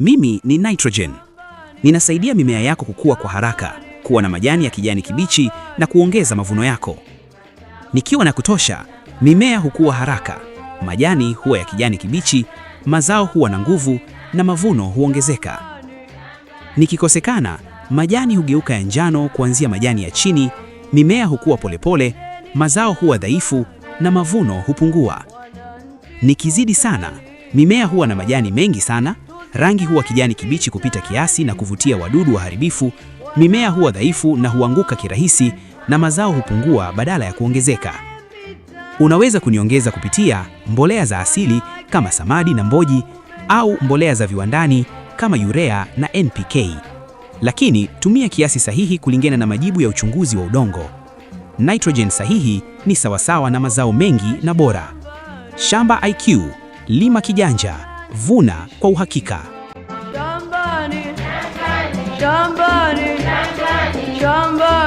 Mimi ni nitrogen. Ninasaidia mimea yako kukua kwa haraka, kuwa na majani ya kijani kibichi na kuongeza mavuno yako. Nikiwa na kutosha, mimea hukua haraka, majani huwa ya kijani kibichi, mazao huwa na nguvu na mavuno huongezeka. Nikikosekana, majani hugeuka ya njano kuanzia majani ya chini, mimea hukua polepole, mazao huwa dhaifu na mavuno hupungua. Nikizidi sana, mimea huwa na majani mengi sana, rangi huwa kijani kibichi kupita kiasi na kuvutia wadudu waharibifu, mimea huwa dhaifu na huanguka kirahisi na mazao hupungua badala ya kuongezeka. Unaweza kuniongeza kupitia mbolea za asili kama samadi na mboji au mbolea za viwandani kama urea na NPK. Lakini tumia kiasi sahihi kulingana na majibu ya uchunguzi wa udongo. Nitrogen sahihi ni sawasawa na mazao mengi na bora. Shamba IQ, lima kijanja, vuna kwa uhakika. Shambani, shambani, shambani.